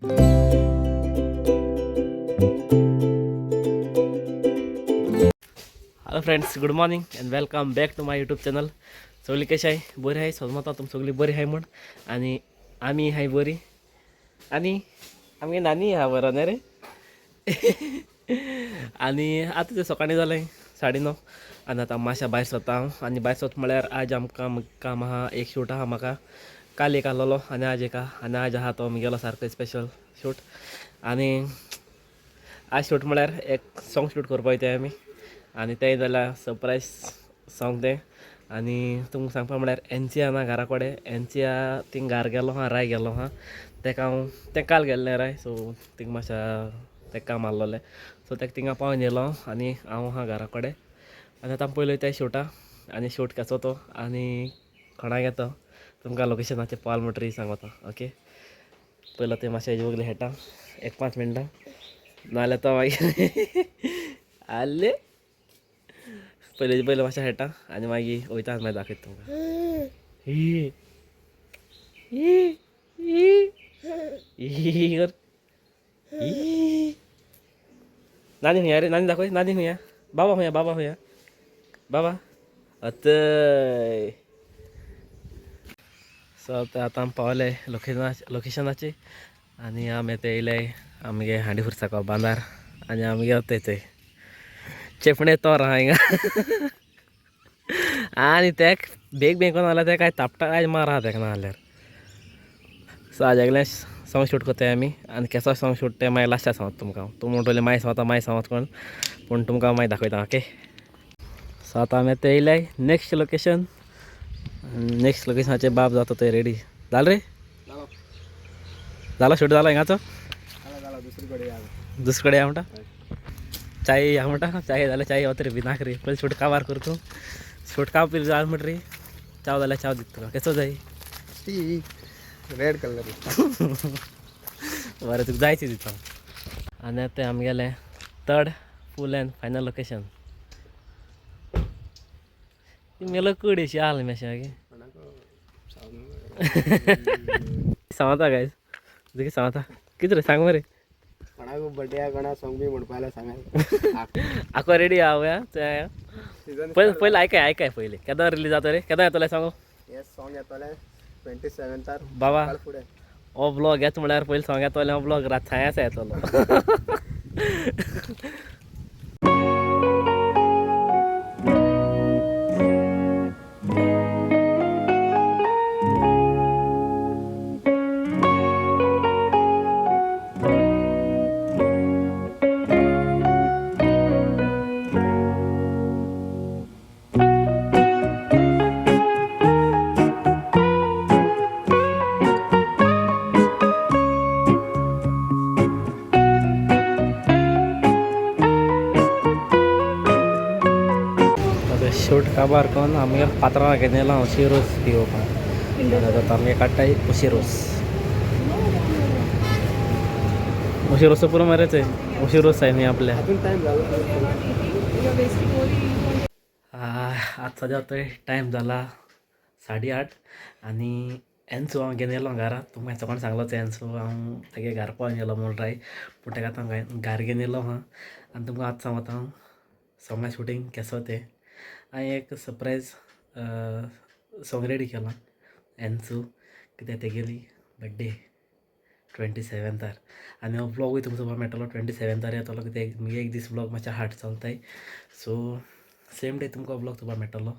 Hello friends, good morning and welcome back to my YouTube channel. सगळी कशी आहे? बरी आहे? समजता तुम सगळी बरी आहे म्हण. आणि आम्ही आहे बरी. आणि आम्ही नानी हा बरं नाही रे. आणि आता ते सकाळी झालं आहे 9:30 आणि आता माश्या भायर सरता. आणि भायर सरता म्हळ्यार आज आमकां काम आहा एक शूट आहा म्हाका. काल एक आसलोलो आनी आज एक आहा. आनी आज आहा तो म्हगेलो सारको स्पेशल शूट. आणि आज शूट म्हळ्यार एक सॉंग शूट करपा वयताय आमी. आणि तें जाल्यार सरप्रायज सॉंग तें. आनी तुमकां सांगपा म्हळ्यार एनसिया ना घरा कडेन. एनसिया थिंग घार गेलो आहा, राय गेलो आहा. तेका हांव तें काल गेल्लें राय, सो थिंग मातशा तें काम आसलोलें, सो तेका थिंगा पावून येयलो आनी हांव आहा घरा कडेन. आनी आतां पयलो वयताय शूटा. आनी शूट केसो तो आनी कोणाक येतो तुमकां लोकेशनाचेर पावल म्हणटरी सांगता. ओके, पयलो तें मातशें हेजे वगलें हेटा 1-5 मिनटां, नाजाल्यार तो मागीर आले पयलो मातशें हेटा आनी मागीर वयता आनी मागीर दाखयता तुमकां. कर नानी हुया रे, नानी दाखय, नानी हुया, बाबा हुया, बाबा हुया, बाबा अतय. सो आतां आमी पावले लोकेशनाचेर आनी आमी आतां येयले आमगे हांडी फुरसाको बांदार. आनी आमगे वताय थंय चेपणे तोर आहा हिंगा. आनी तेक बेग कोन्न जाल्यार तें काय तापटा काय मार आहा तेका नाजाल्यार. सो हाज्यागलें सॉंग शूट कोत्ताय आमी. आनी केसो सॉंग शूट तें मागीर लास्टाक सांगता तुमकां. तूं म्हणटलें मागीर सांगता कोण, पूण तुमकां मागीर दाखयता. ओके, सो आतां आमी आतां येयल्याय नेक्स्ट लोकेशन. नेक्स्ट लोकेशनाचेर बाब जाता थंय रेडी. जालें रे? जालो शूट जालो हिंगाचो? दुसरे कडेन या म्हणटा. चाय या म्हणटा. चाय जाल्यार चाय वता रे भिनाक रे. पयलीं शूट काबार कर तूं. शूट काब पयलीं जाल म्हणटा रे. चाव जाल्यार चाव दिता तुका. केसो जाय? Red colour. बरें, तुका जायची दिता. आनी आतां आमगेलें third fool and final location. मेलो कडी अशी आसली मातशें मागीर. सांगता गायज, तुका सांगता कितें रे सांग मरे. कोणाक बड्डे कोणा सॉंग बी म्हणपा जाल्यार सांगात. आको रेडी आहा पयलीं आयकाय पयलीं केन्ना रिलीज जाता रे, केन्ना येतलें सांगू. हे सॉंग येतलें 27 बाबा फुडें. हो ब्लॉग येता म्हळ्यार पयलीं सॉंग येतलें. हो ब्लॉग रातसांयाचो येतलो. शूट काबार करून आमगे पात्रां घेवन येयलो हांव शिरोस पिवपाक. आतां आमगे काडटाय उशिरोस. उशिरोस पुरो मरे थंय. उशिरोस जाय न्ही आपल्या. आतां सद्या थंय टायम जाला 8:30 आनी एन्सो हांव घेवन येयलो घरा. तुमकां सकाळीं सांगलोच एन्सो हांव तेगे घरा पावून येयलो म्हूण राय. पूण तेका आतां घार घेवन येयलो आहा. आनी तुमकां आतां सांगता हांव सॉंगा शूटींग केसो तें. हांवें एक सरप्रायज सॉंग रेडी केलां एन्सू, कित्याक तेगेली बड्डे 27 आनी हो ब्लॉगूय तुमचो पळोवपाक मेळटलो 27 येतलो. कित्याक मुगे एक दीस ब्लॉग मातशें हार्ड चलताय, सो सेम डे तुमकां ब्लॉग चोवपाक मेळटलो.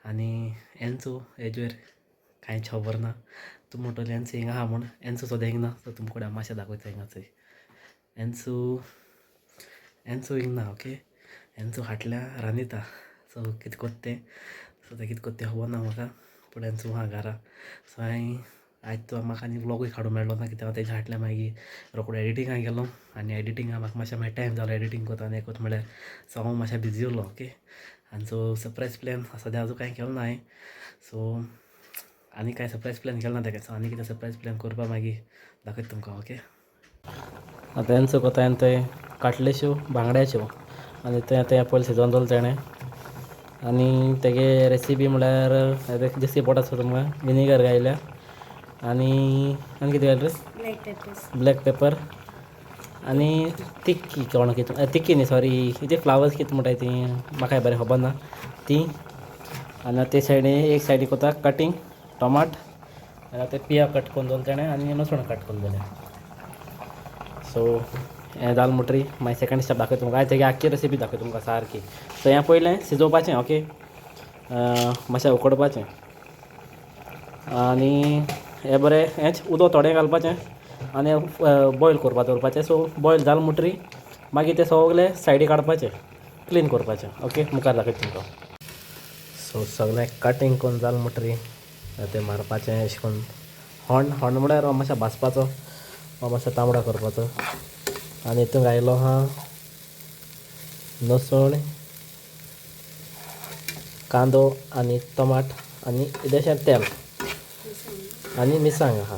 आनी एन्सू हेजेर कांयच खबर ना. तुमी म्हणटलें एन्सू हिंगा आहा म्हूण. एन्सू सद्या हिंगा ना, सो तुमकां हांव मातशें दाखयता हिंगा चोय. एन्सू हिंगा ना. ओके, एन्सू फाटल्यान रांदिता. सो कितें कोत्ता तें, सो तें कितें कोत्ता तें खबर ना म्हाका. पूण एन्सू आहा घरा. सो हांवें आयज तो म्हाका आनी ब्लॉगूय काडूंक मेळ्ळो ना, कित्याक हांव तेज्या फाटल्यान मागीर रोखडो एडिटींगाक गेलो. आनी एडिटींगाक म्हाका मातशें मागीर टायम जालो एडिटींग कोत्ता. आनी हें कोत्ता म्हळ्यार सो हांव मातशें बिजी उरलो. ओके, आनी सो सरप्रायज प्लॅन सद्या आजून कांय केलो ना हांवें. सो आनी कांय सरप्रायज प्लॅन केलो ना तेका. सो आनी कितें सरप्रायज प्लॅन करपा मागीर दाखयता तुमकां. ओके, आतां एन्सू कोत्ता हांवें थंय काटल्योश्यो बांगड्याच्यो. आनी तें पयलीं शिजोवन दवरलें तेणें. आनी तेगे रेसिपी म्हळ्यार जशी पोटा तुमकां विनेगर घायल्या. आनी कितें घायलें रे, ब्लॅक पेपर आणि तिक्की कोण कितें तिक्की न्ही सॉरी कितें फ्लावर्स कितें म्हणटाय ती म्हाका बरें खबर ना ती आनी ते सायडीन एक सायडीक कोता कटींग टमाट आनी ते पिया कट करून दवरले तेणें आनी लसूण कट करून दवरले सो हें जाल म्हणटरी मागीर सेकंड स्टेप दाखयता तुमकां तेगे आख्खी रेसिपी दाखयता तुमकां सारकी सो हें पयलें शिजोवपाचें ओके मातशें उकडपाचें आनी हें बरें हेंच उदक थोडें घालपाचें आनी बॉयल करपा दवरपाचें सो बॉयल जालें म्हणटरी मागीर तें सगलें सायडीक काडपाचें क्लीन करपाचें ओके मुखार दाखयता तुमकां सो सगलें कटींग करून जालें म्हणटरी तें मारपाचें अशें करून हॉंड म्हळ्यार मातशें भाजपाचो वा मातसो तांबडो करपाचो आनी हितून घायलो आहा लसूण कांदो आनी टमाट आनी इल्लेशें तेल आनी मिरसांग आहा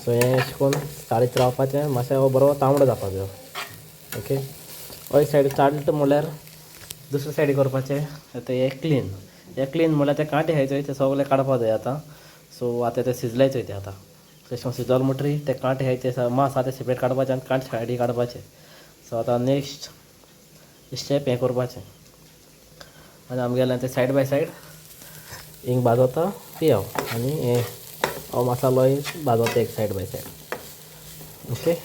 सो हें अशें करून साळीत रावपाचें मातशें हो बरो तांबडो जावपा जायो ओके एक सायड चाळीत म्हणल्यार दुसरे सायडी करपाचें हें क्लीन म्हणल्यार ते कांटे आहाय चोय ते सगळे काडपा जाय आतां सो आतां ते शिजले चोय ते आतां तशें शिजोल म्हणटरी ते कांटे आहाय ते मांस आहा ते सेपरेट काडपाचें आनी कांटे सायडी काडपाचें सो आतां नेक्स्ट स्टेप हें करपाचें आनी आमगेलें तें सायड बाय सायड हिंग भाजोता पियाव आनी हें हो मसालोय भाजोता एक side by side okay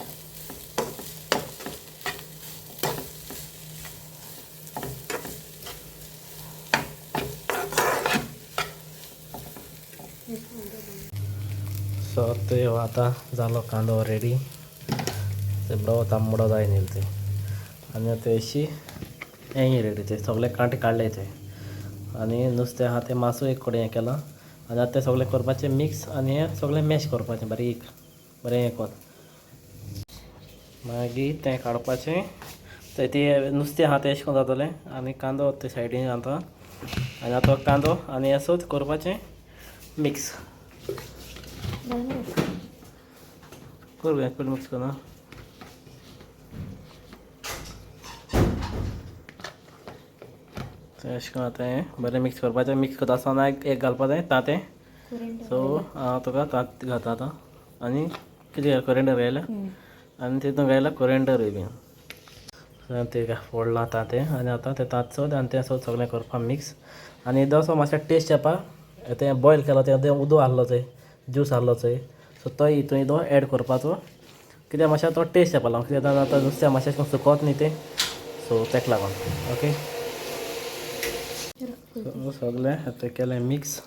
so ते आतां जालो कांदो रेडी ते बरो तांबडो जाय न्ही ते आनी ते अशी हें रेडी ते सगळे कांटे काडले ते आनी नुस्तें आहा तें मासू एक कडेन हें केलां आनी आतां तें सगळें करपाचें मिक्स आनी हें सगळें मॅश करपाचें बारीक बरें हें कोन्न मागीर तें काडपाचें थंय तें नुस्तें आहा तें अशें करून जातलें आनी कांदो ते सायडीन आतां आनी आतां कांदो आनी असोच करपाचें मिक्स कर मिक्स कर ना तें अशें करून आतां हें बरें मिक्स करपाचें मिक्स करता आसतना एक घालपा जाय तांतें सो हांव तुका तांत घालता आतां आनी कितें कोरिएंडर घायला आनी तितून घायला कोरिएंडरूय बीन ते फोडलां तांतें आनी आतां तें तांत चड आनी तें सगळें करपा मिक्स आनी इल्लोसो मातशें टेस्ट येवपा तें बॉयल केलो तें उदक आहलो चोय ज्यूस आहलो चोय सो तो हितून इल्लो एड करपाचो कित्याक मातशें तो टेस्ट येवपा लागून कित्याक आतां नुस्तें मातशें अशें करून सुकोत न्ही तें सो तेका लागून ओके सगलें आतां केलें मिक्स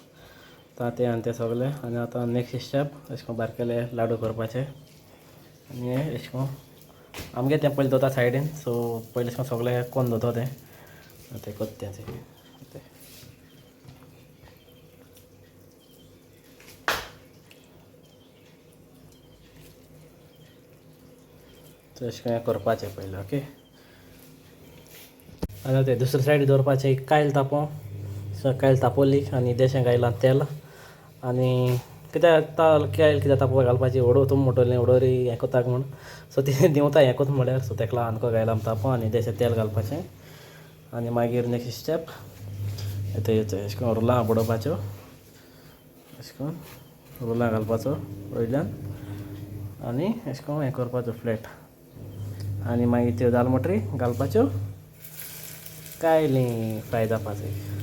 तांतें आनी तें सगलें आनी आतां नेक्स्ट स्टेप अशें करून बारकेले लाडू करपाचे आनी हें अशें करून आमगे तें पयलीं दवरता सायडीन सो पयलीं अशें करून सगलें कोन्न दवरता तें कोत्तें तें अशें करून करपाचें पयलीं ओके आनी तें दुसरे सायडी दवरपाचें कायल तापोव सो कायल तापोवली आनी देशें घायलां तेल आनी कित्याक कायल कित्याक तापोवपाक घालपाची हडू तुम म्हणटलें हडोरी हें कोताक म्हण सो ती दिवता हें कोत म्हळ्यार सो तेका लागून आनको घायलां तापोव आनी देशें तेल घालपाचें आनी मागीर नेक्स्ट स्टेप येता अशें करून रुलां बुडोवपाच्यो अशें करून रुलां घालपाचो वयल्यान आनी अशें करून हें करपाचो फ्लॅट आनी मागीर त्यो जाल म्हणटरी घालपाच्यो कायलीं फ्राय जावपाचें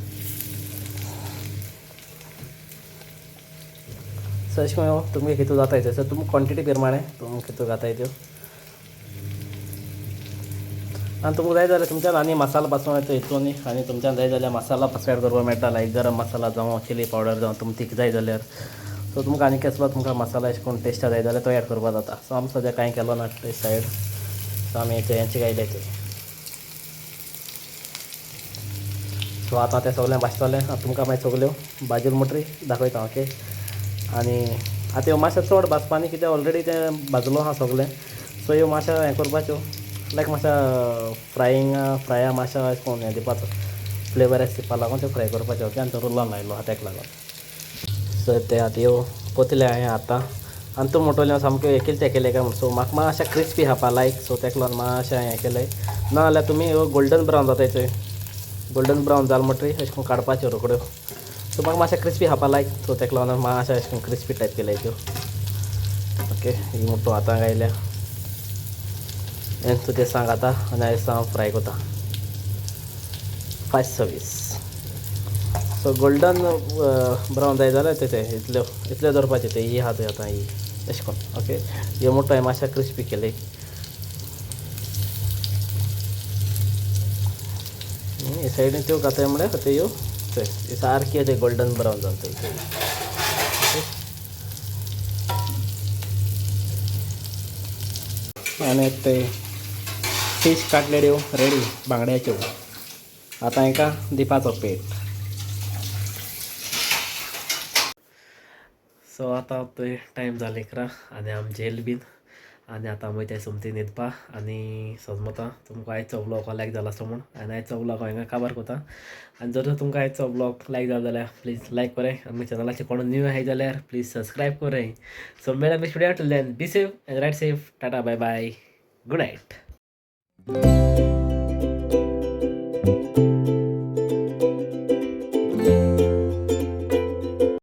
सो अशें करून तुमगे कितू जाताय त्यो सो तुमकां क्वॉन्टिटी प्रमाणे तुमी कितू घाताय त्यो आनी तुमकां जाय जाल्यार तुमच्यान आनी मसालो पासून येता हितून आनी तुमच्यान जाय जाल्यार मसाला पासून एड करपाक मेळटा लायक गरम मसाला जावं चिली पावडर जावं तुमकां तीख जाय जाल्यार सो तुमकां आनी कसलो तुमकां मसाला अशें करून टेस्टा जाय जाल्यार तो एड करपाक जाता सो आमी सद्या कांय केलो ना टेस्ट सायड सो आमी हेंचे गायले ते सो आतां तें सगलें भाजतलें आतां तुमकां मागीर सगल्यो भाजून म्हणटरी दाखयता ओके आनी आतां ह्यो मातशें चड भाजपानी कित्याक ऑलरेडी तें भाजलो आहा सगलें सो ह्यो मातशें हें करपाच्यो लायक मातशें फ्राया मातशें अशें करून हें दिवपाचो फ्लेवर अशें दिवपा लागून त्यो फ्राय करपाच्यो ओके आनी तो रुलान लायलो आहा तेका लागून सो ते आतां ह्यो कोतल्या हांवें आतां आनी तूं म्हणटलें सामक्यो एकेलचे केले काय म्हण सो म्हाका मातशें क्रिस्पी खावपा लायक सो तेका लागून मातशें हें केलें ना जाल्यार तुमी ह्यो गोल्डन ब्रावन जाताय थंय गोल्डन ब्रावन जाल म्हणटरी अशें करून काडपाच्यो रोकड्यो सो म्हाका मातशें क्रिस्पी खावपा लायक सो तेका लागून मातशें अशें करून क्रिस्पी टायप केले त्यो ओके ओके ही मोठो हातांक आयल्या एन तुजें सांग आतां आनी आयज हांव फ्राय कोता 5:26 सो गोल्डन ब्रावन जाय जाल्यार तें इतल्यो दवरपाचें ते ही आहा थंय आतां ही अशें करून ओके ह्यो मोठो हांवें मातशें क्रिस्पी केले हे सायडीन त्यो घाताय म्हळ्यार ते ह्यो थंय सारके ते गोल्डन ब्रावन जावन थंय आनी ते फिश काटलेड्यो रेडी बांगड्याच्यो आतां हाका दिवपाचो पेट सो आतां थंय टायम जालो 11 आनी आमी जेल बीन आनी आतां वयताय सोमती न्हिदपा आनी समजता तुमकां आयचो व्लॉग लायक जाला आसलो म्हूण आनी आयचो व्लॉग हांव हिंगा काबार कोता आनी जर तुमकां आयचो व्लॉग लायक जालो जाल्यार प्लीज लायक कोराय आनी म्हज्या चॅनलाचेर कोण न्यू आहाय जाल्यार प्लीज सबस्क्रायब कोराय सो मेळ्या next video till then be safe and ride safe tata bye bye good night